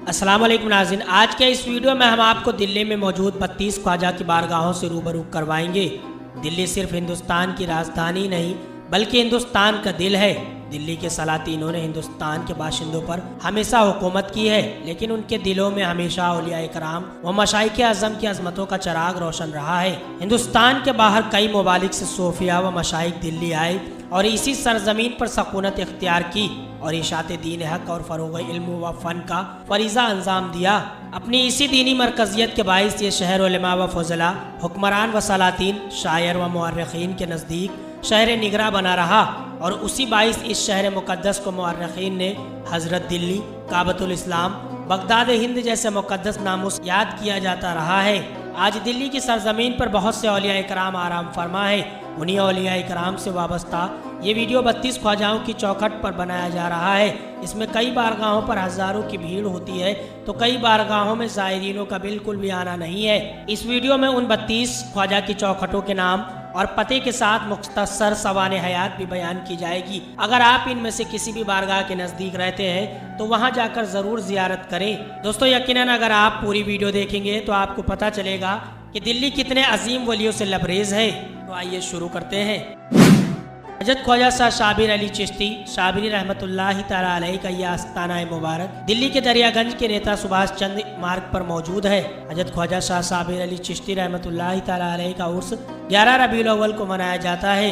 अस्सलाम वालेकुम नाज़रीन, आज के इस वीडियो में हम आपको दिल्ली में मौजूद 32 ख्वाजा की बारगाहों से रूबरू करवाएंगे। दिल्ली सिर्फ हिंदुस्तान की राजधानी नहीं बल्कि हिंदुस्तान का दिल है। दिल्ली के सलातीनों ने हिंदुस्तान के बाशिंदों पर हमेशा हुकूमत की है, लेकिन उनके दिलों में हमेशा औलिया इकराम व मशाइख आज़म की अजमतों का चराग रोशन रहा है। हिंदुस्तान के बाहर कई ममालिक से सूफिया व मशाइख दिल्ली आए और इसी सरजमीन पर सकूनत इख्तियार की और इशाते दीन हक और फ़रोग़ इल्म व फ़न का फरीज़ा अंजाम दिया। अपनी इसी दीनी मरकज़ियत के बाइस ये शहर उलमा व फज़ला, हुक्मरान व सलातीन, शायर व मुअर्रिख़ीन के नज़दीक शहर निगरा बना रहा और उसी बाइस इस शहर मुक़द्दस को मुअर्रिख़ीन ने हज़रत दिल्ली, काबतुल इस्लाम, बगदाद हिंद जैसे मुक़द्दस नामों से याद किया जाता रहा है। आज दिल्ली की सरजमीन पर बहुत से औलिया इकराम आराम फरमा है। उन्हीं औलिया इकराम से वाबस्ता ये वीडियो 32 ख्वाजाओं की चौखट पर बनाया जा रहा है। इसमें कई बारगाहों पर हज़ारों की भीड़ होती है तो कई बारगाहों में ज़ायरीनों का बिल्कुल भी आना नहीं है। इस वीडियो में उन 32 ख्वाजा की चौखटों के नाम और पते के साथ मुख्तसर सवाने हयात भी बयान की जाएगी। अगर आप इनमें से किसी भी बारगाह के नज़दीक रहते हैं तो वहां जाकर ज़रूर ज़ियारत करें। दोस्तों, यकीनन अगर आप पूरी वीडियो देखेंगे तो आपको पता चलेगा कि दिल्ली कितने अजीम वलियों से लबरेज है। तो आइए शुरू करते हैं। हजरत ख्वाजा शाह शाबिर अली चिश्ती शाबिरी रहमतुल्लाहि तआला अलैह का यह आस्ताना मुबारक दिल्ली के दरियागंज के नेता सुभाष चंद्र मार्ग पर मौजूद है। हजरत ख्वाजा शाह शाबिर अली चिश्ती रहमतुल्लाहि तआला अलैह का उर्स 11 रबीउल अव्वल को मनाया जाता है।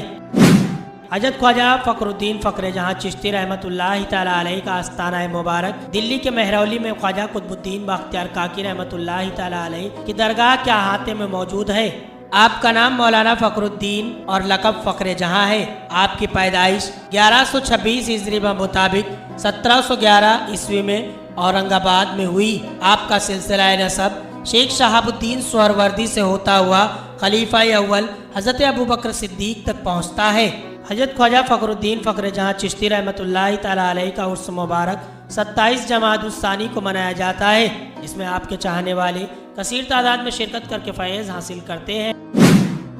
हजरत ख्वाजा फ़खरुद्दीन फ़खरे जहाँ चिश्ती रहमतुल्लाहि तआला अलैह का आस्ताना मुबारक दिल्ली के महरौली में ख्वाजा कुतुबुद्दीन बख्तियार काकी रहमतुल्लाहि तआला अलैह की दरगाह के अहाते में मौजूद है। आपका नाम मौलाना फ़खरुद्दीन और लक़ब फ़खरे जहाँ है। आपकी पैदाइश 1126 हिजरी के मुताबिक 1711 ईस्वी में औरंगाबाद में हुई। आपका सिलसिला नसब शेख शहाबुद्दीन सोहरवर्दी से होता हुआ खलीफा अव्वल हज़रत अबू बकर सिद्दीक तक पहुँचता है। हजरत ख्वाजा फ़खरुद्दीन फ़खरे जहाँ चिश्ती रहमतुल्लाहि तआला अलैह का उर्स मुबारक 27 जमादुस्सानी को मनाया जाता है। इसमें आपके चाहने वाले कसीर तादाद में शिरकत करके फैज़ हासिल करते हैं।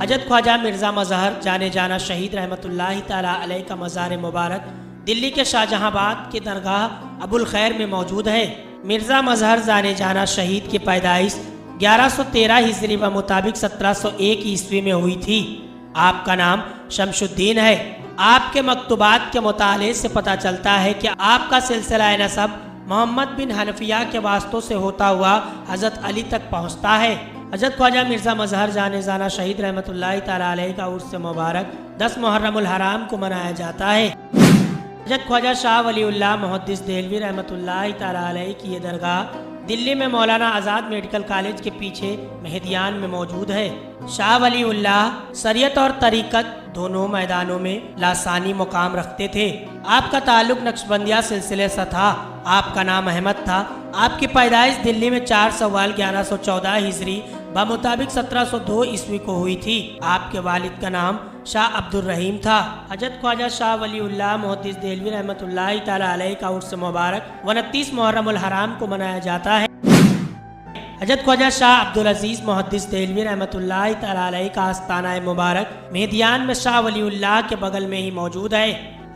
हजरत ख्वाजा मिर्ज़ा मज़हर जाने जाना शहीद रहमतुल्लाहि तआला अलैह का मज़ार मुबारक दिल्ली के शाहजहांबाद की दरगाह अबुल खैर में मौजूद है। मिर्ज़ा मज़हर जाने जाना शहीद की पैदाइश 1113 हिजरी व मुताबिक 1701 ईस्वी में हुई थी। आपका नाम शमशुद्दीन है। आपके मकतूबात के मुताले से पता चलता है कि आपका सिलसिला नसब मोहम्मद बिन हनफिया के वास्तों से होता हुआ हज़रत अली तक पहुँचता है। हजरत ख्वाजा मिर्ज़ा मज़हर जाने जाना शहीद रहमतुल्लाहि तआला अलैह का उर्स मुबारक 10 मुहर्रमुल हराम को मनाया जाता है। हजरत ख्वाजा शाह वलीउल्लाह मुहद्दिस देहलवी रहमतुल्लाहि तआला अलैह की ये दरगाह दिल्ली में मौलाना आज़ाद मेडिकल कॉलेज के पीछे मेहदियान में मौजूद है। शाह वलीउल्लाह शरीयत और तरीक़त दोनों मैदानों में लासानी मुकाम रखते थे। आपका ताल्लुक नक्शबंदिया सिलसिले से था। आपका नाम अहमद था। आपकी पैदाइश दिल्ली में 4 सवाल 1114 हिजरी बमुताबिक 1702 ईस्वी को हुई थी। आपके वालिद का नाम शाह अब्दुल रहीम था। हजरत ख्वाजा शाह वलीउल्लाह मुहद्दिस देहलवी रहमतुल्लाहि तआला अलैह का उर्स मुबारक 29 मुहर्रमुल हराम को मनाया जाता है। हजरत ख्वाजा शाह अब्दुल अजीज़ मुहद्दिस देहलवी रहमतुल्लाहि तआला अलैह का आस्ताना मुबारक मेहदियान में शाह वलीउल्लाह के बगल में ही मौजूद है।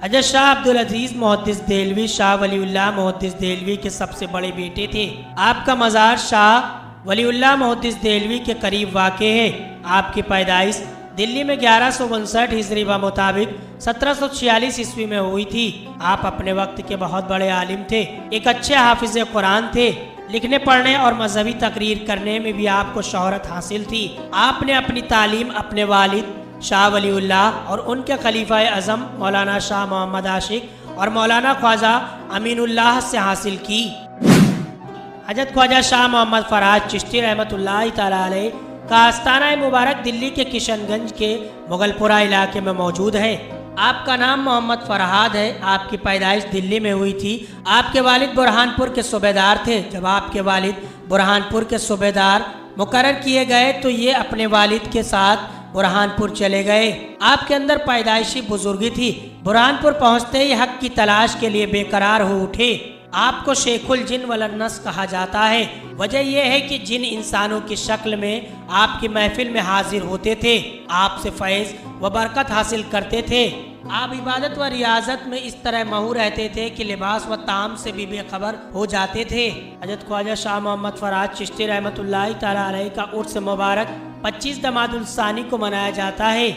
हजरत शाह अब्दुल अजीज़ मुहद्दिस देहलवी शाह वलीउल्लाह मुहद्दिस देहलवी के सबसे बड़े बेटे थे। आपका मज़ार शाह वलीउल्लाह मुहद्दिस देहलवी के करीब वाक़ है। आपकी पैदाइश दिल्ली में 1159 हिजरी व मुताबिक 1746 ईस्वी में हुई थी। आप अपने वक्त के बहुत बड़े आलिम थे। एक अच्छे हाफिज़ कुरान थे। लिखने पढ़ने और मजहबी तकरीर करने में भी आपको शोहरत हासिल थी। आपने अपनी तालीम अपने वालिद शाह वलीउल्लाह और उनके खलीफा आज़म मौलाना शाह मोहम्मद आशिक और मौलाना ख्वाजा अमीनुल्लाह से हासिल की। हजरत ख्वाजा शाह मोहम्मद फराज चिश्ती रहमतुल्लाहि तआला अलैह का आस्ताना मुबारक दिल्ली के किशनगंज के मुगलपुरा इलाके में मौजूद है। आपका नाम मोहम्मद फरहाद है। आपकी पैदाइश दिल्ली में हुई थी। आपके वालिद बुरहानपुर के सूबेदार थे। जब आपके वालिद बुरहानपुर के सूबेदार मुकर्रर किए गए तो ये अपने वालिद के साथ बुरहानपुर चले गए। आपके अंदर पैदाइशी बुजुर्गी थी। बुरहानपुर पहुँचते ही हक की तलाश के लिए बेकरार हो उठे। आपको शेखुल जिन वलन्नस कहा जाता है। वजह यह है कि जिन इंसानों की शक्ल में आपकी महफिल में हाजिर होते थे आपसे फैज़ व बरकत हासिल करते थे। आप इबादत व रियाजत में इस तरह महू रहते थे कि लिबास व ताम से भी बेखबर हो जाते थे। हजरत ख्वाजा शाह मोहम्मद फराज चिश्ती रहमतुल्लाह तआला अलैह का उर्स मुबारक 25 जमादुल सानी को मनाया जाता है।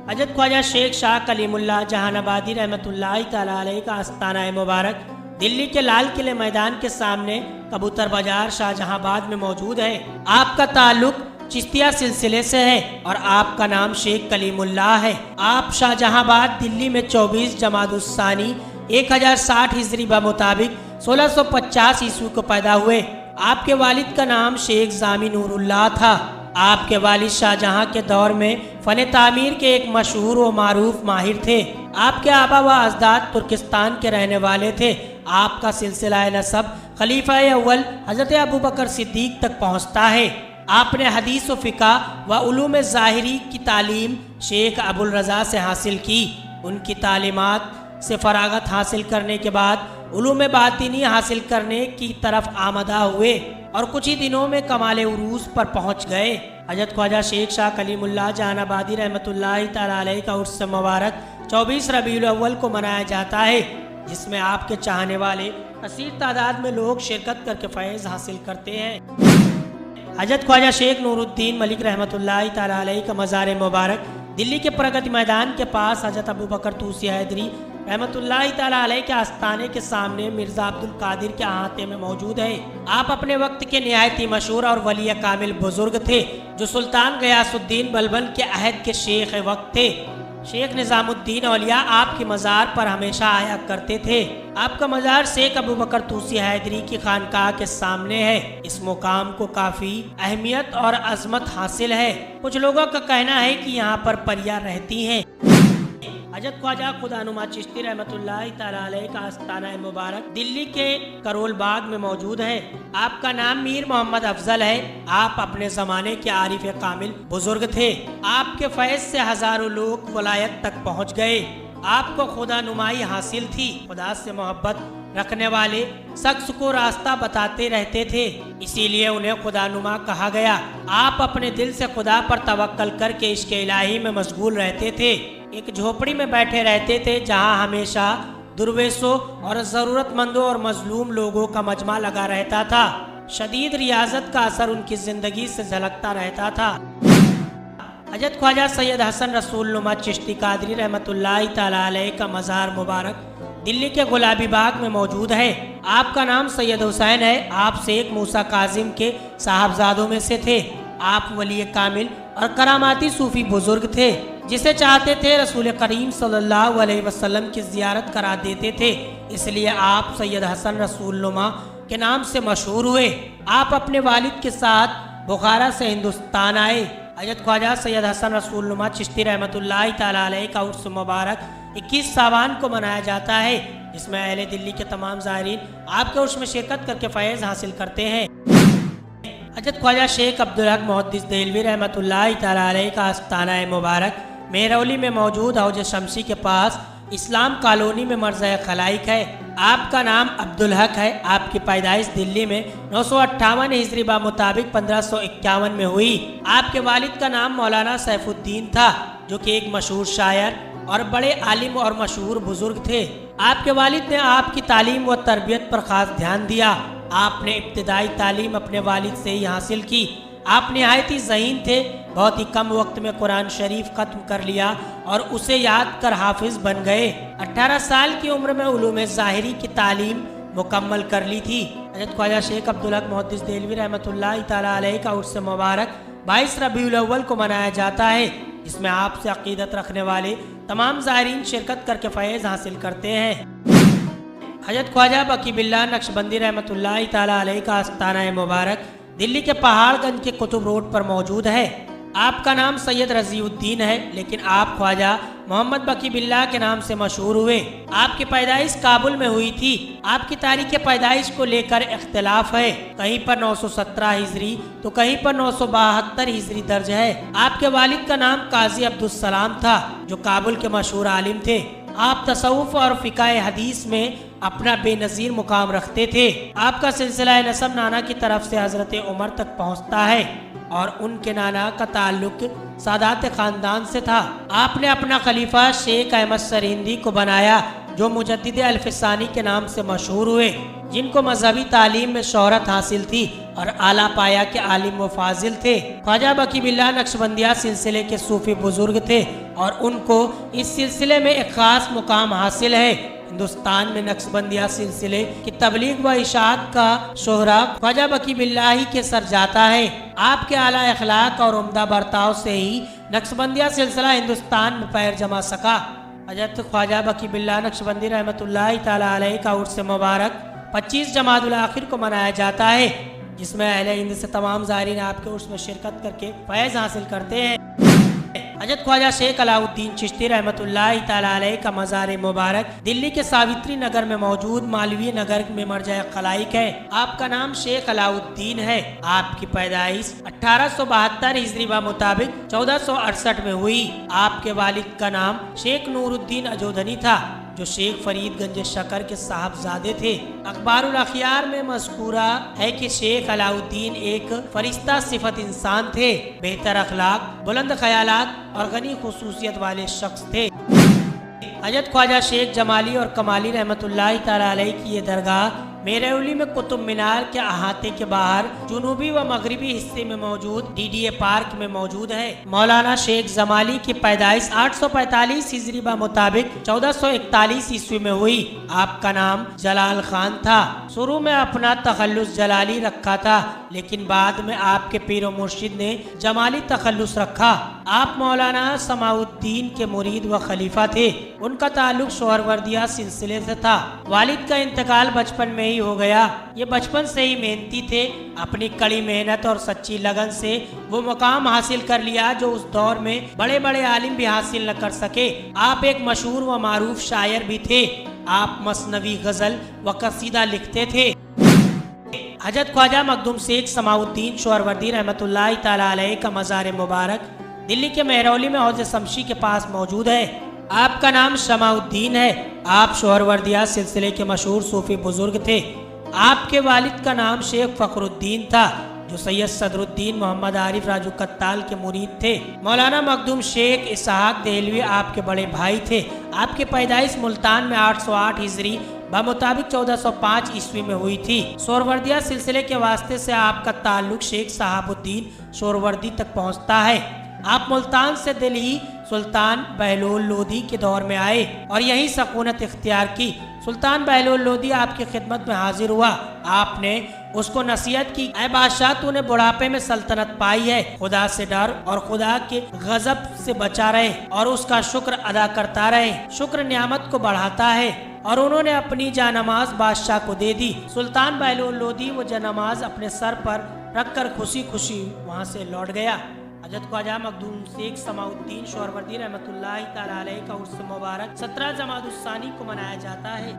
हजरत ख्वाजा शेख शाह कलीमुल्लाह जहानाबादी रहमतुल्लाह तआला अलैह का आस्ताना मुबारक दिल्ली के लाल किले मैदान के सामने कबूतर बाजार शाहजहांबाद में मौजूद है। आपका ताल्लुक चिश्तिया सिलसिले से है और आपका नाम शेख कलीमुल्लाह है। आप शाहजहांबाद दिल्ली में 24 जमादुस्सानी 1060 हिजरी मुताबिक 1650 ईस्वी को पैदा हुए। आपके वालिद का नाम शेख जामी नूरुल्लाह था। आपके वालिद शाहजहां के दौर में फन तामीर के एक मशहूर व मारूफ माहिर थे। आपके आबा व अजदाद तुर्किस्तान के रहने वाले थे। आपका सिलसिला नसब खलीफा अव्वल हजरत अबू बकर सिद्दीक तक पहुँचता है। आपने हदीस व फ़िक़ा व उलूम ज़ाहिरी की तालीम शेख अबुल रज़ा से हासिल की। उनकी तालीमात से फरागत हासिल करने के बाद उलूम बातिनी हासिल करने की तरफ आमदा हुए और कुछ ही दिनों में कमाल उरूज पर पहुंच गए। हजरत ख्वाजा शेख शाह कलीमुल्लाह जहानाबादी रहमतुल्लाह तआला अलैह का उर्स मुबारक 24 रबीउल अव्वल को मनाया जाता है, जिसमें आपके चाहने वाले कसीर तादाद में लोग शिरकत करके फैज़ हासिल करते हैं। हजरत ख्वाजा शेख नूरुद्दीन मलिक रहमतुल्लाह तआला अलैह का मज़ार मुबारक दिल्ली के प्रगति मैदान के पास हजरत अबू बकर तूसी हैदरी रहमतुल्लाह तआला अलैह के आस्थाने के सामने मिर्ज़ा अब्दुल कादिर के अहाते में मौजूद है। आप अपने वक्त के निहायत ही मशहूर और वली कामिल बुजुर्ग थे, जो सुल्तान गयासुद्दीन बलबन के अहद के शेख वक्त थे। शेख निज़ामुद्दीन औलिया आपकी मज़ार पर हमेशा आया करते थे। आपका मज़ार शेख अबू बकर तूसी हैदरी की खानकाह के सामने है। इस मुकाम को काफ़ी अहमियत और अजमत हासिल है। कुछ लोगों का कहना है कि यहाँ पर परियां रहती हैं। हजरत ख्वाजा खुदानुमा चिश्ती रहमतुल्लाह तआला अलैह का आस्ताना मुबारक दिल्ली के करोल बाग में मौजूद है। आपका नाम मीर मोहम्मद अफजल है। आप अपने ज़माने के आरिफ कामिल बुजुर्ग थे। आपके फैज़ से हजारों लोग वलायत तक पहुँच गए। आपको खुदा नुमाई हासिल थी। खुदा से मोहब्बत रखने वाले शख्स को रास्ता बताते रहते थे, इसीलिए उन्हें खुदा नुमा कहा गया। आप अपने दिल से खुदा पर तवक्कल करके इश्क़ इलाही में मशगूल रहते थे। एक झोपड़ी में बैठे रहते थे जहां हमेशा दुर्वेशों और ज़रूरतमंदों और मजलूम लोगों का मजमा लगा रहता था। शदीद रियाजत का असर उनकी ज़िंदगी से झलकता रहता था। हजरत ख्वाजा सैयद हसन रसूल नुमा चिश्ती कादरी रहमतुल्लाह तआला अलैह का मज़ार मुबारक दिल्ली के गुलाबी बाग में मौजूद है। आपका नाम सैयद हुसैन है। आप शेख मूसा काजिम के साहबजादों में से थे। आप वली कामिल और करामाती सूफी बुजुर्ग थे। जिसे चाहते थे रसूल करीम सल्लल्लाहु अलैहि वसल्लम की ज़ियारत करा देते थे, इसलिए आप सैयद हसन रसूल नुमा के नाम से मशहूर हुए। आप अपने वालिद के साथ बुखारा से हिंदुस्तान आए। हजरत ख्वाजा सैयद हसन रसूल नुमा चिश्ती रहमतुल्लाह तआला अलैह का उर्स मुबारक 21 सावन को मनाया जाता है, जिसमें अहले दिल्ली के तमाम ज़ायरीन आपके उर्स में शिरकत करके फैज़ हासिल करते हैं। हजरत ख्वाजा शेख अब्दुल हक मुहद्दिस देहलवी रहमतुल्लाह तआला अलैह का आस्ताना मुबारक मेहरौली में मौजूद हौज शमसी के पास इस्लाम कॉलोनी में मर्ज़ खलाइक है। आपका नाम अब्दुल हक है। आपकी पैदाइश दिल्ली में 958 हिजरी मुताबिक 1551 में हुई। आपके वालिद का नाम मौलाना सैफुद्दीन था, जो कि एक मशहूर शायर और बड़े आलिम और मशहूर बुजुर्ग थे। आपके वालिद ने आपकी तालीम व तरबियत पर ख़ास ध्यान दिया। आपने इब्तिदाई तालीम अपने वालिद से ही हासिल की। आप निहायत ही ज़हीन थे। बहुत ही कम वक्त में कुरान शरीफ ख़त्म कर लिया और उसे याद कर हाफिज बन गए। 18 साल की उम्र में उलूम ज़ाहिरी की तालीम मुकम्मल कर ली थी। हजरत ख्वाजा शेख अब्दुल हक मुहद्दिस देहलवी रहमतुल्लाह तआला अलैह का उर्स मुबारक 22 रबीउल अव्वल को मनाया जाता है, जिसमें आपसे अकीदत रखने वाले तमाम ज़ायरीन शिरकत करके फैज़ हासिल करते हैं। हजरत ख्वाजा बकी बिल्लाह नक्शबंदी रहमतुल्लाह तआला अलैह का आस्ताना मुबारक दिल्ली के पहाड़गंज के कुतुब रोड पर मौजूद है। आपका नाम सैयद रज़ीउद्दीन है, लेकिन आप ख्वाजा मोहम्मद बकी बिल्लाह के नाम से मशहूर हुए। आपकी पैदाइश काबुल में हुई थी। आपकी तारीख पैदाइश को लेकर इख्तिलाफ है। कहीं पर 917 हिजरी तो कहीं पर 972 हिजरी दर्ज है। आपके वालिद का नाम काजी अब्दुल सलाम था, जो काबुल के मशहूर आलिम थे। आप तसव्वुफ और फ़िक़्ह हदीस में अपना बेनजीर मुकाम रखते थे। आपका सिलसिला नसब नाना की तरफ से हजरत उमर तक पहुँचता है और उनके नाना का ताल्लुक सादात खानदान से था। आपने अपना खलीफा शेख अहमद सरहिंदी को बनाया, जो मुजद्दिद अल्फसानी के नाम से मशहूर हुए, जिनको मजहबी तालीम में शोहरत हासिल थी और आला पाया के आलिम व फाजिल थे। ख्वाजा बकी बिल्लाह नक्शबंदिया सिलसिले के सूफी बुजुर्ग थे और उनको इस सिलसिले में एक खास मुकाम हासिल है। हिंदुस्तान में नक्शबंदिया सिलसिले की तबलीग व इशाअत का शोहरा ख्वाजा बकी बिल्लाही के सर जाता है। आपके आला अखलाक और उम्दा बर्ताव से ही नक्शबंदिया सिलसिला हिंदुस्तान में पैर जमा सका। हजरत ख्वाजा बकी बिल्लाह नक्शबंदी रहमतुल्लाहि तआला अलैह का उर्स मुबारक 25 जमादुल आखिर को मनाया जाता है, जिसमें अहले हिंद से तमाम ज़ायरीन आपके उर्स में शिरकत करके फैज़ हासिल करते हैं। हजरत ख्वाजा शेख अलाउद्दीन चिश्ती रहमतुल्लाहि तआला अलैह का मज़ार मुबारक दिल्ली के सावित्री नगर में मौजूद मालवीय नगर में मरजा खलाइक है। आपका नाम शेख अलाउद्दीन है। आपकी पैदाइश 1872 हिजरी व मुताबिक 1468 में हुई। आपके वालिद का नाम शेख नूरुद्दीन अजोधनी था, जो शेख फरीदगंज शकर के साहबजादे थे। अखबारुल अखियार में मज़कूरा है कि शेख अलाउद्दीन एक फरिश्ता सिफत इंसान थे, बेहतर अखलाक, बुलंद ख्यालात और गनी खुसूसियत वाले शख्स थे। हजरत ख्वाजा शेख जमाली और कमाली रहमतुल्लाहि तआला अलैह की ये दरगाह मेरौली में कुतुब मीनार के अहाते के बाहर जुनूबी व मगरिबी हिस्से में मौजूद डीडीए पार्क में मौजूद है। मौलाना शेख जमाली की पैदाइश 845 हिजरी व मुताबिक 1441 ईस्वी में हुई। आपका नाम जलाल खान था। शुरू में अपना तखल्लुस जलाली रखा था, लेकिन बाद में आपके पीर मुर्शिद ने जमाली तखल्लुस रखा। आप मौलाना समाउद्दीन के मुरीद व खलीफा थे। उनका ताल्लुक सोहरवर्दिया सिलसिले से था। वालिद का इंतकाल बचपन में ही हो गया। ये बचपन से ही मेहनती थे। अपनी कड़ी मेहनत और सच्ची लगन से वो मुकाम हासिल कर लिया जो उस दौर में बड़े बड़े आलिम भी हासिल न कर सके। आप एक मशहूर व मारूफ शायर भी थे। आप मसनवी गजल व कसीदा लिखते थे। हजरत ख्वाजा मखदूम शेख समाउद्दीन सोहरवर्दी रहमतुल्लाहि तआला अलैह का मज़ार मुबारक दिल्ली के मेहरौली में हौज़ शमशी के पास मौजूद है। आपका नाम शमाउद्दीन है। आप सोहरवर्दिया सिलसिले के मशहूर सूफी बुजुर्ग थे। आपके वालिद का नाम शेख फखरुद्दीन था, जो सैयद सदरुद्दीन मोहम्मद आरिफ राजू कत्ताल के मुरीद थे। मौलाना मखदूम शेख इसहाक देहलवी आपके बड़े भाई थे। आपकी पैदाइश मुल्तान में 808 हिजरी मुताबिक 1405 ईस्वी में हुई थी। सोहरवर्दिया सिलसिले के वास्ते से आपका ताल्लुक शेख साहबुद्दीन सोहरवर्दी तक पहुँचता है। आप मुल्तान से दिल्ली सुल्तान बहलोल लोदी के दौर में आए और यही सकूनत इख्तियार की। सुल्तान बहलोल लोदी आपकी खिदमत में हाजिर हुआ। आपने उसको नसीहत की, ऐ बादशाह, तूने बुढ़ापे में सल्तनत पाई है, खुदा से डर और खुदा के गजब से बचा रहे और उसका शुक्र अदा करता रहे। शुक्र नियामत को बढ़ाता है। और उन्होंने अपनी जानमाज बादशाह को दे दी। सुल्तान बहलोल लोदी वो जानमाज अपने सर पर रखकर खुशी खुशी वहाँ से लौट गया। हजरत ख्वाजा मखदूम शेख समाउद्दीन सोहरवर्दी रहमतुल्लाहि तआला अलैह का उर्स मुबारक 17 जमादुस्सानी को मनाया जाता है।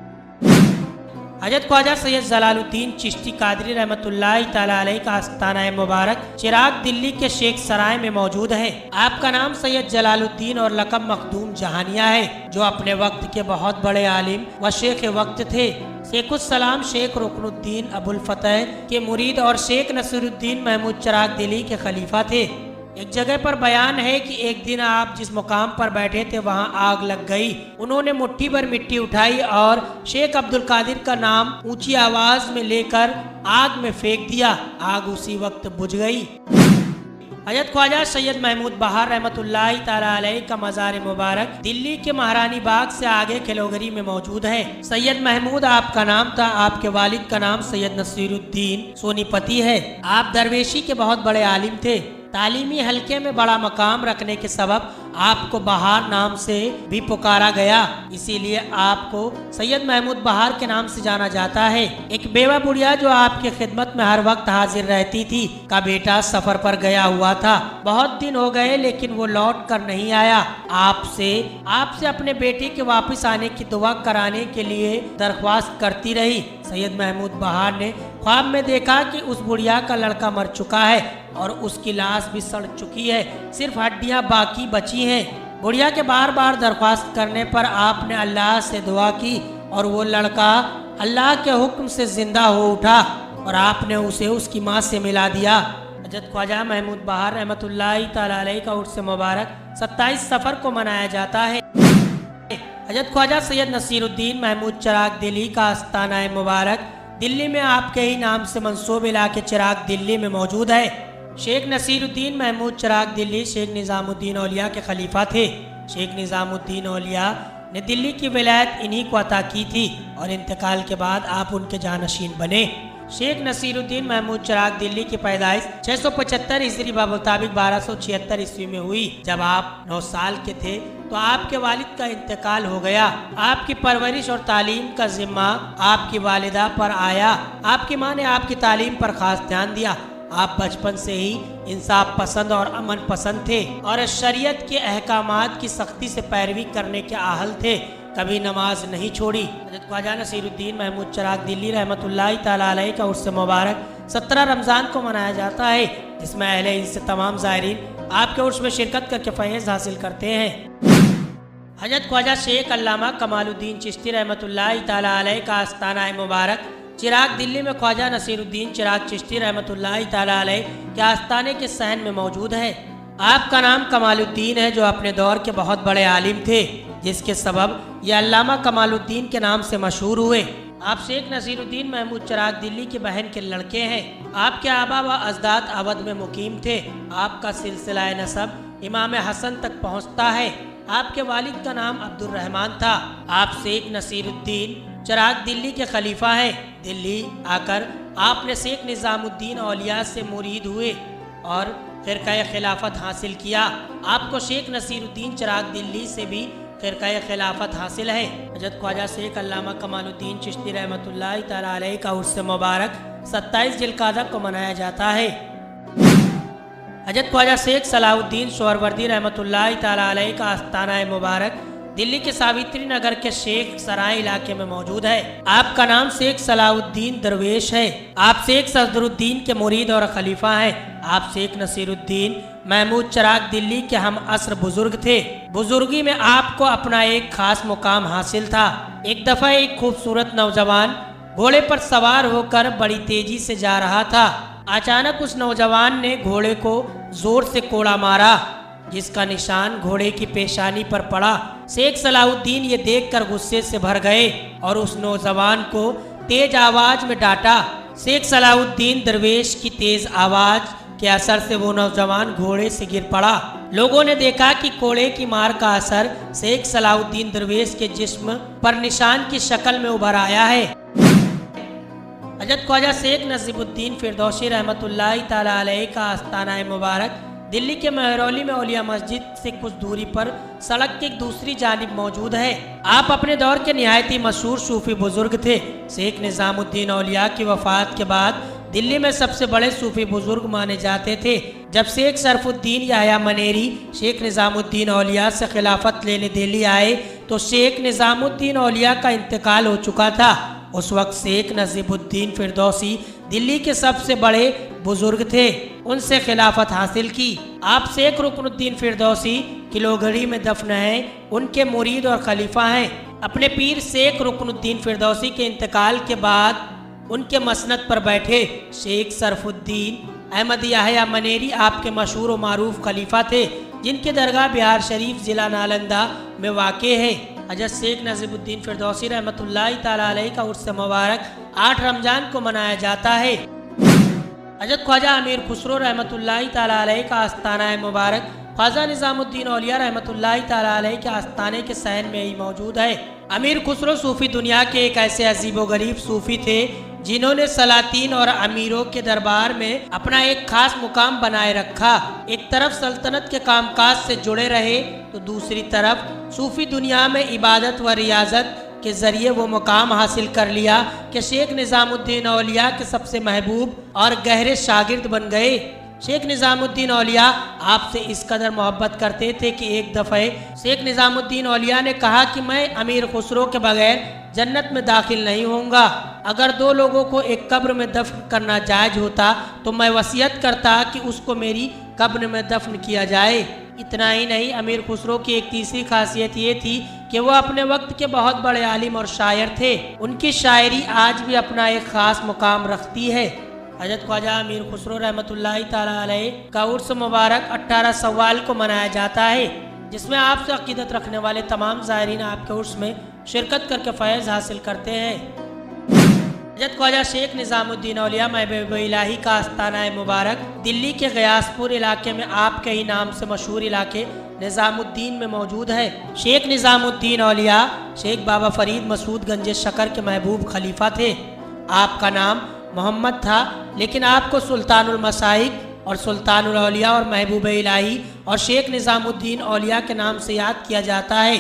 हजरत ख्वाजा सैयद जलालुद्दीन चिश्ती कादरी रहमतुल्लाहि तआला अलैह का आस्ताना मुबारक चिराग दिल्ली के शेख सराय में मौजूद है। आपका नाम सैयद जलालुद्दीन और लक़ब मखदूम जहानिया है, जो अपने वक्त के बहुत बड़े आलिम व शेख वक्त थे। शेखुस्सलाम शेख रुकनुद्दीन अबुल फतह के मुरीद और शेख नसीरुद्दीन महमूद चिराग दिल्ली के खलीफा थे। एक जगह पर बयान है कि एक दिन आप जिस मुकाम पर बैठे थे वहां आग लग गई। उन्होंने मुट्ठी भर मिट्टी उठाई और शेख अब्दुल कादिर का नाम ऊंची आवाज में लेकर आग में फेंक दिया। आग उसी वक्त बुझ गई। हजरत ख्वाजा सैयद महमूद बहार रहमतुल्लाहि तआला अलैह का मज़ार मुबारक दिल्ली के महारानी बाग से आगे खिलौगरी में मौजूद है। सैयद महमूद आपका नाम था। आपके वालिद का नाम सैयद नसीरुद्दीन सोनीपति है। आप दरवेशी के बहुत बड़े आलिम थे। तालीमी हलके में बड़ा मकाम रखने के सबब आपको बहार नाम से भी पुकारा गया, इसीलिए आपको सैयद महमूद बहार के नाम से जाना जाता है। एक बेवा बुढ़िया जो आपके खिदमत में हर वक्त हाजिर रहती थी का बेटा सफर पर गया हुआ था। बहुत दिन हो गए लेकिन वो लौट कर नहीं आया। आपसे अपने बेटे के वापस आने की दुआ कराने के लिए दरख्वास्त करती रही। सैयद महमूद बहार ने ख्वाब में देखा कि उस बुढ़िया का लड़का मर चुका है और उसकी लाश भी सड़ चुकी है, सिर्फ हड्डियां बाकी बची हैं। बुढ़िया के बार बार दरख्वास्त करने पर आपने अल्लाह से दुआ की और वो लड़का अल्लाह के हुक्म से जिंदा हो उठा और आपने उसे उसकी माँ से मिला दिया। हजरत ख्वाजा महमूद बहार रहमतुल्लाहि तआला अलैह का उर्स मुबारक 27 सफ़र को मनाया जाता है। हजरत ख्वाजा सैयद नसीरुद्दीन महमूद चिराग दिल्ली का आस्ताना मुबारक दिल्ली में आपके ही नाम से मंसूब इलाके चिराग दिल्ली में मौजूद है। शेख नसीरुद्दीन महमूद चिराग दिल्ली शेख निज़ामुद्दीन औलिया के खलीफा थे। शेख निज़ामुद्दीन औलिया ने दिल्ली की विलायत इन्हीं को अता की थी और इंतकाल के बाद आप उनके जानशीन बने। शेख नसीरुद्दीन महमूद चिराग दिल्ली की पैदाइश 675 ईस्वी मुताबिक 1276 ईस्वी में हुई। जब आप 9 साल के थे तो आपके वालिद का इंतकाल हो गया। आपकी परवरिश और तालीम का जिम्मा आपकी वालिदा पर आया। आपकी माँ ने आपकी तालीम पर खास ध्यान दिया। आप बचपन से ही इंसाफ पसंद और अमन पसंद थे और शरीयत के अहकामात की सख्ती से पैरवी करने के आहल थे। कभी नमाज नहीं छोड़ी। हज़रत ख्वाजा नसीरुद्दीन महमूद चिराग दिल्ली रहमतुल्लाहि तआला अलैह का उर्स मुबारक 17 रमज़ान को मनाया जाता है, जिसमें अहले हिंद से तमाम ज़ायरीन आपके उर्स में शिरकत करके फैज़ हासिल करते हैं। हज़रत ख्वाजा शेख अल्लामा कमालुद्दीन चिश्ती रहमतुल्लाहि तआला अलैह का आस्ताना मुबारक चिराग दिल्ली में ख्वाजा नसीरुद्दीन चिराग चिश्ती रहमतुल्लाहि तआला अलैह के आस्ताने के सहन में मौजूद है। आपका नाम कमालुद्दीन है, जो अपने दौर के बहुत बड़े आलिम थे, जिसके सबब यह अल्लामा कमालुद्दीन के नाम से मशहूर हुए। आप शेख नसीरुद्दीन महमूद चिराग दिल्ली की बहन के लड़के हैं। आपके आबा व अजदाद अवध में मुकीम थे। आपका सिलसिला नसब इमाम हसन तक पहुँचता है। आपके वालिद का नाम अब्दुल रहमान था। आप शेख नसीरुद्दीन चिराग दिल्ली के खलीफा हैं। दिल्ली आकर आपने शेख निज़ामुद्दीन औलिया से मुरीद हुए और फ़िरक़ा खिलाफत हासिल किया। आपको शेख नसीरुद्दीन चिराग दिल्ली से भी फ़िरक़ा खिलाफत हासिल है। हज़रत ख्वाजा शेख अल्लामा कमालुद्दीन चिश्ती रहमतुल्लाहि तआला अलैह का उर्स मुबारक 27 जिल्क़ादा को मनाया जाता है। हज़रत ख्वाजा शेख सलाहुद्दीन सोहरवर्दी रहमतुल्लाहि तआला अलैह का आस्ताना मुबारक दिल्ली के सावित्री नगर के शेख सराय इलाके में मौजूद है। आपका नाम शेख सलाहुद्दीन दरवेश है। आप शेख सदरुद्दीन के मुरीद और खलीफा हैं। आप शेख नसीरुद्दीन महमूद चिराग दिल्ली के हम असर बुजुर्ग थे। बुजुर्गी में आपको अपना एक खास मुकाम हासिल था। एक दफ़ा एक खूबसूरत नौजवान घोड़े पर सवार होकर बड़ी तेजी से जा रहा था। अचानक उस नौजवान ने घोड़े को जोर से कोड़ा मारा, जिसका निशान घोड़े की पेशानी पर पड़ा। शेख सलाहुद्दीन ये देखकर गुस्से से भर गए और उस नौजवान को तेज आवाज में डांटा। शेख सलाहुद्दीन दरवेश की तेज आवाज के असर से वो नौजवान घोड़े से गिर पड़ा। लोगों ने देखा कि कोड़े की मार का असर शेख सलाहुद्दीन दरवेश के जिस्म पर निशान की शक्ल में उभर आया है। हज़रत ख्वाजा शेख नजीबुद्दीन फिरदौसी रहमतुल्लाहि तआला अलैह का आस्ताना मुबारक दिल्ली के महरौली में औलिया मस्जिद से कुछ दूरी पर सड़क की दूसरी जानिब मौजूद है। आप अपने दौर के निहायती मशहूर सूफी बुजुर्ग थे। शेख निज़ामुद्दीन औलिया की वफ़ात के बाद दिल्ली में सबसे बड़े सूफी बुजुर्ग माने जाते थे। जब शेख शरफुद्दीन याह्या मनेरी शेख निज़ामुद्दीन औलिया से खिलाफत लेने दिल्ली आए तो शेख निज़ामुद्दीन औलिया का इंतकाल हो चुका था। उस वक्त शेख नजीबुद्दीन फिरदौसी दिल्ली के सबसे बड़े बुजुर्ग थे। उनसे खिलाफत हासिल की। आप शेख रुकनुद्दीन फिरदौसी किलोगढ़ी में दफन हैं। उनके मुरीद और खलीफा हैं। अपने पीर शेख रुकनुद्दीन फिरदौसी के इंतकाल के बाद उनके मसनद पर बैठे शेख शरफुद्दीन अहमद याह्या मनेरी आपके मशहूर व मारूफ खलीफा थे, जिनकी दरगाह बिहार शरीफ ज़िला नालंदा में वाक़े है। हज़रत शेख नजीबुद्दीन फिरदौसी रहमतुल्लाहि तआला अलैह का उर्स मुबारक 8 रमज़ान को मनाया जाता है। हज़रत ख्वाजा अमीर खुसरो रहमतुल्लाहि तआला अलैह का आस्ताना मुबारक ख्वाजा निज़ामुद्दीन औलिया रहमतुल्लाहि तआला अलैह के आस्ताने के सहन में ही मौजूद है। अमीर खुसरो सूफ़ी दुनिया के एक ऐसे अजीबो गरीब सूफ़ी थे जिन्होंने सलातीन और अमीरों के दरबार में अपना एक खास मुकाम बनाए रखा। एक तरफ सल्तनत के कामकाज से जुड़े रहे तो दूसरी तरफ सूफ़ी दुनिया में इबादत व रियाजत के ज़रिए वो मुकाम हासिल कर लिया कि शेख निज़ामुद्दीन औलिया के सबसे महबूब और गहरे शागिर्द बन गए। शेख निज़ामुद्दीन औलिया आपसे इस कदर मोहब्बत करते थे कि एक दफ़े शेख निज़ामुद्दीन औलिया ने कहा कि मैं अमीर खुसरो के बगैर जन्नत में दाखिल नहीं होऊंगा। अगर 2 लोगों को एक कब्र में दफन करना जायज़ होता तो मैं वसीयत करता कि उसको मेरी कब्र में दफन किया जाए। इतना ही नहीं, अमीर खुसरो की एक तीसरी खासियत ये थी कि कि वो अपने वक्त के बहुत बड़े आलिम और शायर थे। उनकी शायरी आज भी अपना एक खास मुकाम रखती है। हजरत ख्वाजा अमीर खुसरो रहमतुल्लाहि ताला अलैह का उर्स मुबारक 18 शव्वाल को मनाया जाता है, जिसमें आपसे अकीदत रखने वाले तमाम ज़ायरीन आपके उर्स में शिरकत करके फैज़ हासिल करते हैं। हजरत ख्वाजा शेख निज़ामुद्दीन औलिया महबूब इलाही का आस्ताना मुबारक दिल्ली के गयासपुर इलाके में आपके ही नाम से मशहूर इलाके निज़ामुद्दीन में मौजूद है। शेख निज़ामुद्दीन औलिया शेख बाबा फरीद मसूद गंजे शकर के महबूब खलीफा थे। आपका नाम मोहम्मद था, लेकिन आपको सुल्तानुल मसाइक और सुल्तानुल औलिया और महबूब इलाही और शेख निज़ामुद्दीन औलिया के नाम से याद किया जाता है।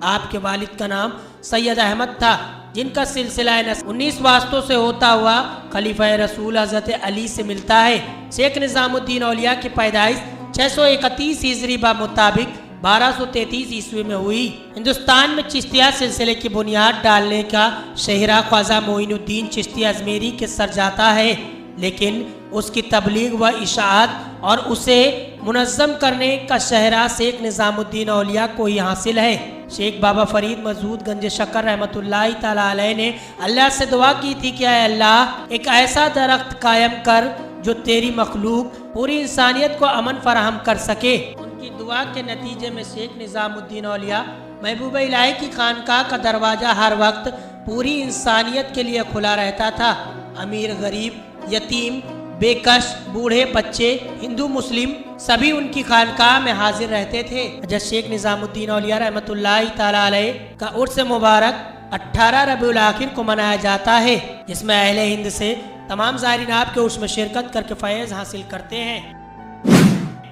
आपके वालिद का नाम सैयद अहमद था, जिनका सिलसिला 19 वास्तों से होता हुआ खलीफा रसूल हज़रत अली से मिलता है। शेख निज़ामुद्दीन औलिया की पैदाइश 631 हिजरी बा मुताबिक 1233 ईस्वी में हुई। हिंदुस्तान में चिश्तिया सिलसिले की बुनियाद डालने का शहरा ख्वाजा मोइनुद्दीन चिश्ती अजमेरी के सर जाता है, लेकिन उसकी तबलीग व इशाअत और उसे मुनज़्ज़म करने का शहरा शेख निज़ामुद्दीन औलिया को ही हासिल है। शेख बाबा फरीद मसूद गंज शकर रहमतुल्लाहि ताला अलैह ने अल्लाह से दुआ की थी कि ऐ अल्लाह एक ऐसा दरख्त कायम कर जो तेरी मखलूक पूरी इंसानियत को अमन फराहम कर सके। उनकी दुआ के नतीजे में शेख निज़ामुद्दीन औलिया महबूब इलाही की खानकाह का दरवाज़ा हर वक्त पूरी इंसानियत के लिए खुला रहता था। अमीर, गरीब, यतीम, बेकश, बूढ़े, बच्चे, हिंदू मुस्लिम सभी उनकी खानकाह में हाजिर रहते थे। हज़रत शेख निज़ामुद्दीन औलिया रहमतुल्लाहि ताला अलैह का उर्स मुबारक 18 रबीउल आखिर को मनाया जाता है, जिसमें अहले हिंद से तमाम ज़ायरीन आपके उर्स में शिरकत करके फैज़ हासिल करते हैं।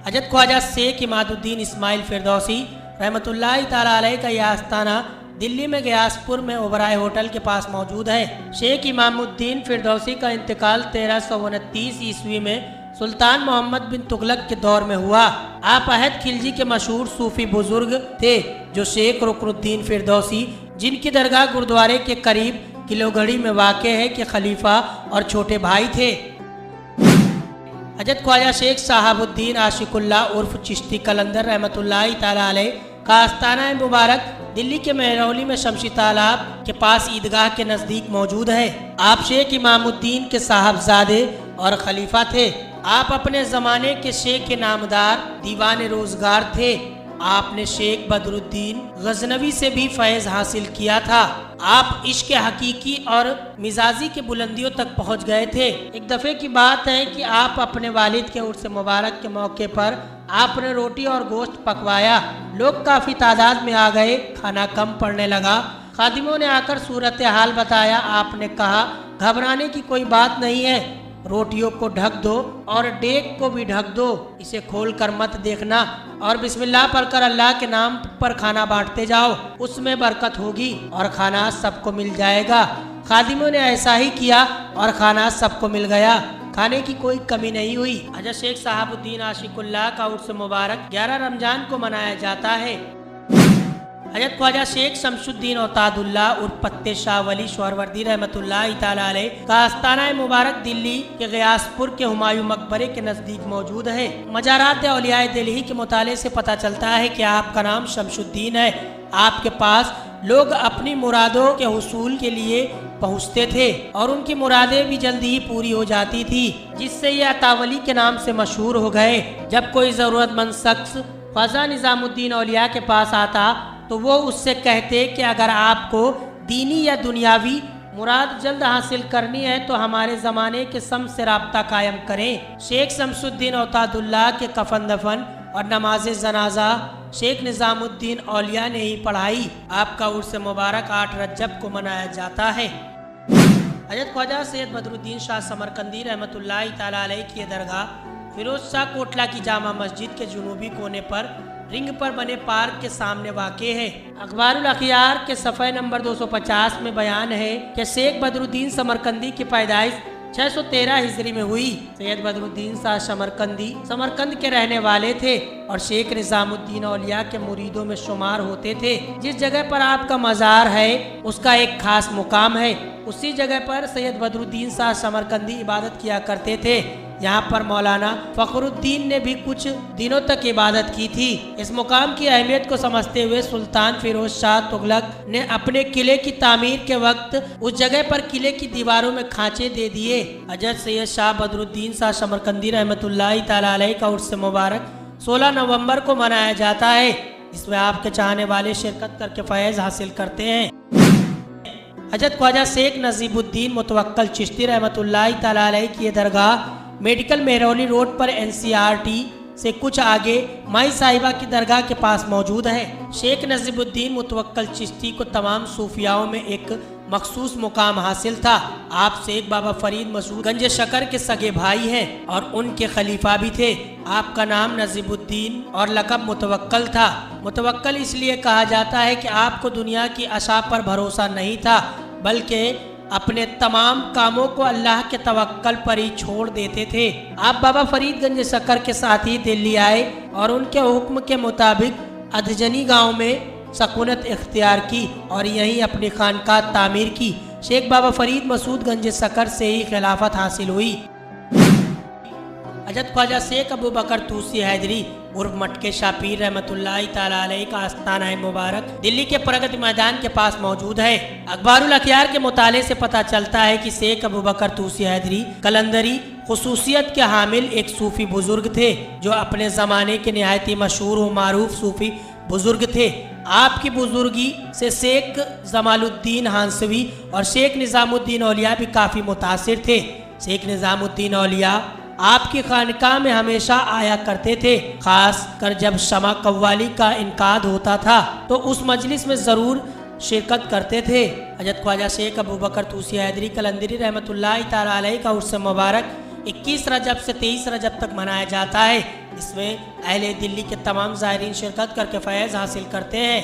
हज़रत ख्वाजा शेख इमादुद्दीन इस्माइल फिरदौसी रहमतुल्लाहि ताला अलैह का यह आस्ताना दिल्ली में गयासपुर में ओबराय होटल के पास मौजूद है। शेख इमामुद्दीन फिरदौसी का इंतकाल 1329 ईस्वी में सुल्तान मोहम्मद बिन तुगलक के दौर में हुआ। आप अहद खिलजी के मशहूर सूफी बुजुर्ग थे, जो शेख रुकनुद्दीन फिरदौसी, जिनकी दरगाह गुरुद्वारे के करीब किलोगढ़ी में वाक़ है, के खलीफा और छोटे भाई थे। हज़रत ख्वाजा शेख साहबुद्दीन आशिकुल्लाह उर्फ चिश्ती कलंदर रहमतुल्लाहि ताला अलैह का आस्ताना मुबारक दिल्ली के महरौली में शमशी तालाब के पास ईदगाह के नज़दीक मौजूद है। आप शेख इमामुद्दीन के साहबजादे और खलीफा थे। आप अपने ज़माने के शेख के नामदार दीवान रोज़गार थे। आपने शेख बदरुद्दीन गजनवी से भी फैज़ हासिल किया था। आप इश्क हकीकी और मिजाजी के बुलंदियों तक पहुंच गए थे। एक दफ़े की बात है कि आप अपने वालिद के उर्स मुबारक के मौके पर आपने रोटी और गोश्त पकवाया। लोग काफ़ी तादाद में आ गए, खाना कम पड़ने लगा। खादिमों ने आकर सूरत हाल बताया। आपने कहा, घबराने की कोई बात नहीं है, रोटियों को ढक दो और डेग को भी ढक दो, इसे खोल कर मत देखना और बिस्मिल्लाह पढ़कर अल्लाह के नाम पर खाना बांटते जाओ, उसमें बरकत होगी और खाना सबको मिल जाएगा। खादिमों ने ऐसा ही किया और खाना सबको मिल गया, खाने की कोई कमी नहीं हुई। हज़रत शेख साहबुद्दीन आशिकुल्लाह का उर्स मुबारक 11 रमजान को मनाया जाता है। हज़रत ख्वाजा शेख शमशुद्दीन औतादुल्लाह उर्फ पत्ते शाह वली शौरवर्दी रहमतुल्लाहि ताला अलैह का आस्ताना मुबारक दिल्ली के गयासपुर के हुमायूं मकबरे के नज़दीक मौजूद है। मजारात औलियाए दिल्ली के मुताले से पता चलता है कि आपका नाम शमशुद्दीन है। आपके पास लोग अपनी मुरादों के हुसूल के लिए पहुँचते थे और उनकी मुरादें भी जल्दी ही पूरी हो जाती थी, जिससे ये अतावली के नाम से मशहूर हो गए। जब कोई ज़रूरतमंद शख्स ख्वाजा निज़ामुद्दीन औलिया के पास आता तो वो उससे कहते कि अगर आपको दीनी या दुनियावी मुराद जल्द हासिल करनी है तो हमारे ज़माने के सम से राब्ता कायम करें। शेख शमशुद्दीन औतादुल्लाह के कफन दफन और नमाज जनाजा शेख निज़ामुद्दीन औलिया ने ही पढ़ाई। आपका उर्स मुबारक 8 रजब को मनाया जाता है। हज़रत ख्वाजा सैयद बदरुद्दीन शाह समरकंदी रहमतुल्लाहि ताला अलैह की दरगाह फिरोज शाह कोटला की जामा मस्जिद के जुनूबी कोने पर रिंग पर बने पार्क के सामने वाक़े है। अखबारुल अखियार के सफ़े नंबर 250 में बयान है कि शेख बदरुद्दीन समरकंदी की पैदाइश 613 हिजरी में हुई। सैयद बदरुद्दीन शाह समरकंदी समरकंद के रहने वाले थे और शेख निज़ामुद्दीन औलिया के मुरीदों में शुमार होते थे। जिस जगह पर आपका मज़ार है उसका एक खास मुकाम है। उसी जगह पर सैयद बदरुद्दीन शाह समरकंदी इबादत किया करते थे। यहाँ पर मौलाना फखरुद्दीन ने भी कुछ दिनों तक इबादत की थी। इस मुकाम की अहमियत को समझते हुए सुल्तान फिरोज शाह तुगलक ने अपने किले की तामीर के वक्त उस जगह पर किले की दीवारों में खांचे दे दिए। हजरत सैयद शाह बदरुद्दीन शाह समरकंदी रहमतुल्लाहि तआला अलैह का उर्स मुबारक 16 नवंबर को मनाया जाता है। इसमें आपके चाहने वाले शिरकत करके फैज़ हासिल करते हैं। हजरत ख्वाजा शेख नजीबुद्दीन मुतवक्कल चिश्ती रहमतुल्लाहि तआला अलैह की दरगाह मेडिकल मेहरौली रोड पर NCRT से कुछ आगे माई साहिबा की दरगाह के पास मौजूद है। शेख नजीबुद्दीन मुतवक्कल चिश्ती को तमाम सूफियाओं में एक मखसूस मुकाम हासिल था। आप शेख बाबा फरीद मसूद गंज शकर के सगे भाई हैं और उनके खलीफा भी थे। आपका नाम नजीबुद्दीन और लक़ब मुतवक्कल था। मुतवक्कल इसलिए कहा जाता है कि आपको दुनिया की आशा पर भरोसा नहीं था, बल्कि अपने तमाम कामों को अल्लाह के तवक्कल पर ही छोड़ देते थे। आप बाबा फरीदगंज शकर के साथ ही दिल्ली आए और उनके हुक्म के मुताबिक अधजनी गांव में सकूनत इख्तियार की और यहीं अपनी खानकाह तामीर की। शेख बाबा फरीद मसूद गंज शकर से ही खिलाफत हासिल हुई। हजरत ख्वाजा शेख अबू बकर तूसी हैदरी उर्फ मटके शापीर रहमतुल्लाहि तआला अलैह का आस्ताना मुबारक दिल्ली के प्रगति मैदान के पास मौजूद है। अखबारुल अखयार के मुताले से पता चलता है कि शेख अबू बकर तूसी हैदरी कलंदरी खुसूसियत के हामिल एक सूफी बुजुर्ग थे, जो अपने ज़माने के नहायत ही मशहूर व मारूफ सूफी बुजुर्ग थे। आपकी बुजुर्गी से शेख जमालुद्दीन हांसवी और शेख निज़ामुद्दीन औलिया भी काफ़ी मुतासिर थे। शेख निज़ामुद्दीन औलिया आपकी खानकाह में हमेशा आया करते थे, खास कर जब शमा कव्वाली का इनकाद होता था तो उस मजलिस में ज़रूर शिरकत करते थे। हजरत ख्वाजा शेख अबू बकर तूसी हैदरी कलंदरी रहमतुल्लाहि तआला अलैह का उर्स मुबारक 21 रजब से 23 रजब तक मनाया जाता है। इसमें अहले दिल्ली के तमाम ज़ायरीन शिरकत करके फैज़ हासिल करते हैं।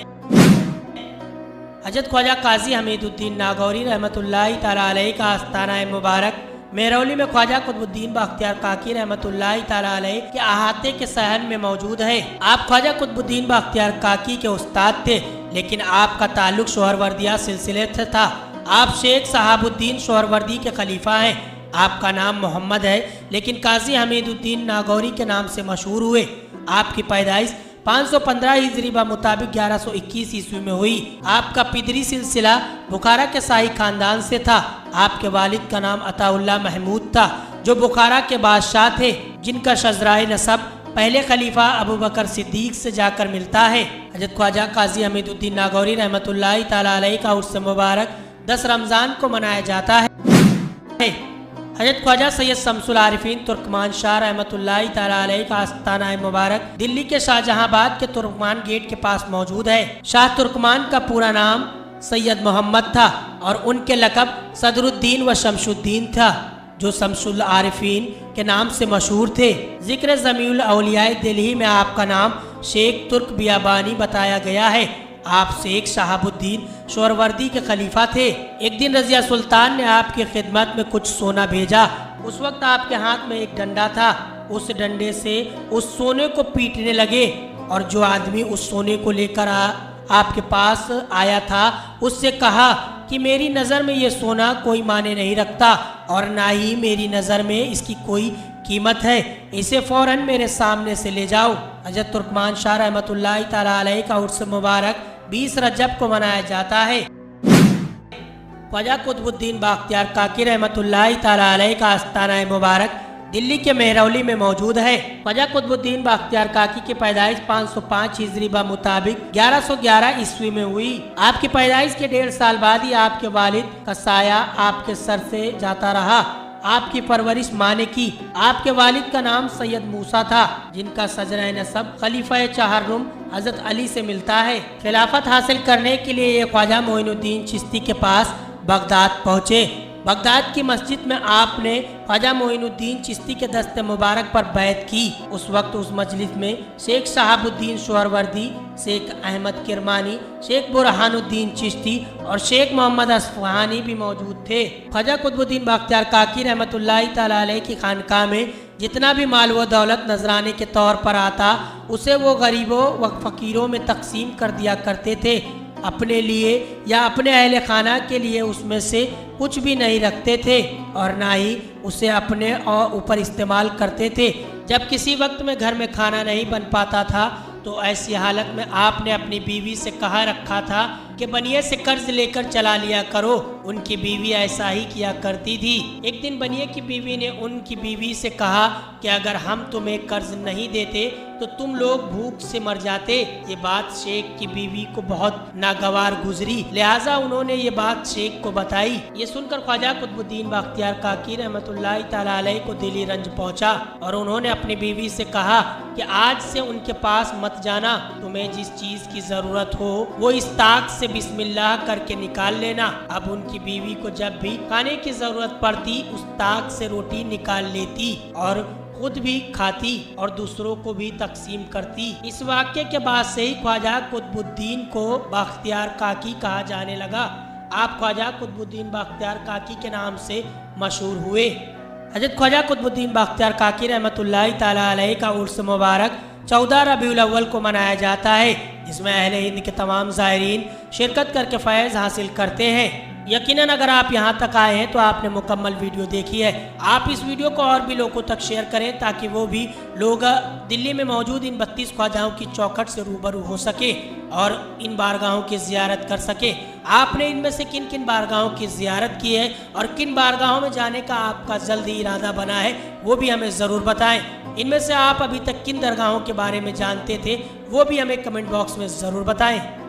हजरत ख्वाजा काजी हमीदुद्दीन नागौरी रहमतुल्लाहि तआला अलैह का आस्ताना मुबारक मेहरौली में ख्वाजा कुतुबुद्दीन बख्तियार काकी रहमतुल्लाहि तआला अलैह के अहाते के सहन में मौजूद है। आप ख्वाजा कुतुबुद्दीन बख्तियार काकी के उस्ताद थे, लेकिन आपका ताल्लुक सोहरवर्दिया सिलसिले से था। आप शेख सहाबुद्दीन सोहरवर्दी के खलीफा हैं। आपका नाम मोहम्मद है, लेकिन काजी हमीदुद्दीन नागौरी के नाम से मशहूर हुए। आपकी पैदाइश 515 हिजरी ब मुताबिक 1121 ईस्वी में हुई। आपका पिदरी सिलसिला बुखारा के शाही खानदान से था। आपके वालिद का नाम अताउल्लाह महमूद था, जो बुखारा के बादशाह थे, जिनका शजराए नसब पहले खलीफा अबू बकर सिद्दीक से जाकर मिलता है। हजरत ख्वाजा काजी हमीदुद्दीन नागौरी रहमतुल्लाहि तआला अलैह का उर्स मुबारक 10 रमज़ान को मनाया जाता है। हजरत ख्वाजा सैयद शमसुल आरिफीन तुर्कमान शाह रहमतुल्लाहि तआला अलैह का आस्ताना मुबारक दिल्ली के शाहजहांबाद के तुर्कमान गेट के पास मौजूद है। शाह तुर्कमान का पूरा नाम सैयद मोहम्मद था और उनके लक़ब सदरुद्दीन व शमशुद्दीन था, जो शमसुल आरिफीन के नाम से मशहूर थे। जिक्र ज़मीउल औलिया दिल्ली में आपका नाम शेख तुर्क बियाबानी बताया गया है। आप शेख शहाबुद्दीन सोहरवर्दी के खलीफा थे। एक दिन रज़िया सुल्तान ने आपकी खिदमत में कुछ सोना भेजा। उस वक्त आपके हाथ में एक डंडा था। उस डंडे से उस सोने को पीटने लगे और जो आदमी उस सोने को लेकर आपके पास आया था, उससे कहा कि मेरी नज़र में ये सोना कोई माने नहीं रखता और ना ही मेरी नज़र में इसकी कोई कीमत है। इसे फ़ौरन मेरे सामने से ले जाओ। हजरत तुर्कमान शाह रहमतुल्लाहि तआला अलैह का उर्स मुबारक 20 रजब को मनाया जाता है। ख्वाजा कुतुबुद्दीन बख्तियार काकी रहमतुल्लाहि तआला अलैह का आस्ताना मुबारक दिल्ली के मेहरौली में मौजूद है। ख्वाजा कुतुबुद्दीन बख्तियार काकी की पैदाइश 505 हिजरी ब मुताबिक 1111 ईस्वी में हुई। आपकी पैदाइश के 1.5 साल बाद ही आपके वालिद का साया आपके सर से जाता रहा। आपकी परवरिश माँ ने की। आपके वालिद का नाम सैयद मूसा था, जिनका सजरा नसब खलीफा चहारुम हजरत अली से मिलता है। खिलाफत हासिल करने के लिए ये ख्वाजा मोइनुद्दीन चिश्ती के पास बगदाद पहुँचे। बगदाद की मस्जिद में आपने ख्वाजा मोइनुद्दीन चिश्ती के दस्ते मुबारक पर बैत की। उस वक्त उस मजलिस में शेख शहाबुद्दीन सोहरवर्दी, शेख अहमद किरमानी, शेख बुरहानुद्दीन चिश्ती और शेख मोहम्मद असफहानी भी मौजूद थे। ख्वाजा कुतुबुद्दीन बख्तियार काकी रहमतुल्लाहि तआला अलैह की खानकाह में जितना भी माल व दौलत नजराने के तौर पर आता, उसे वो गरीबों व फ़कीरों में तकसीम कर दिया करते थे। अपने लिए या अपने अहले खाना के लिए उसमें से कुछ भी नहीं रखते थे और ना ही उसे अपने और ऊपर इस्तेमाल करते थे। जब किसी वक्त में घर में खाना नहीं बन पाता था तो ऐसी हालत में आपने अपनी बीवी से कहा रखा था कि बनिए से कर्ज लेकर चला लिया करो। उनकी बीवी ऐसा ही किया करती थी। एक दिन बनिए की बीवी ने उनकी बीवी से कहा कि अगर हम तुम्हें कर्ज नहीं देते तो तुम लोग भूख से मर जाते। ये बात शेख की बीवी को बहुत नागवार गुजरी, लिहाजा उन्होंने ये बात शेख को बताई। ये सुनकर ख्वाजा कुतुबुद्दीन बख्तियार काकी रहमतुल्लाह तआला अलैह को दिली रंज पहुंचा और उन्होंने अपनी बीवी से कहा कि आज से उनके पास मत जाना। तुम्हें जिस चीज की जरूरत हो वो इस ताक से बिस्मिल्लाह करके निकाल लेना। अब उनकी बीवी को जब भी खाने की जरूरत पड़ती उस ताक से रोटी निकाल लेती और खुद भी खाती और दूसरों को भी तकसीम करती। इस वाक्य के बाद से ही ख्वाजा कुतुबुद्दीन को बख्तियार काकी कहा जाने लगा। आप ख्वाजा कुतुबुद्दीन बख्तियार काकी के नाम से मशहूर हुए। हजरत ख्वाजा कुतुबुद्दीन बख्तियार काकी रहमतुल्लाह तआला अलैह का उर्स मुबारक 14 रबीउल अव्वल को मनाया जाता है, जिसमें अहले हिंद के तमाम ज़ायरीन शिरकत करके फ़ैज़ हासिल करते हैं। यकीनन अगर आप यहाँ तक आए हैं तो आपने मुकम्मल वीडियो देखी है। आप इस वीडियो को और भी लोगों तक शेयर करें ताकि वो भी लोग दिल्ली में मौजूद इन 32 ख्वाजाओं की चौखट से रूबरू हो सके और इन बारगाहों की ज़ियारत कर सके। आपने इनमें से किन किन बारगाहों की ज़ियारत की है और किन बारगाहों में जाने का आपका जल्द ही इरादा बना है वो भी हमें ज़रूर बताएं। इनमें से आप अभी तक किन दरगाहों के बारे में जानते थे वो भी हमें कमेंट बॉक्स में ज़रूर बताएं।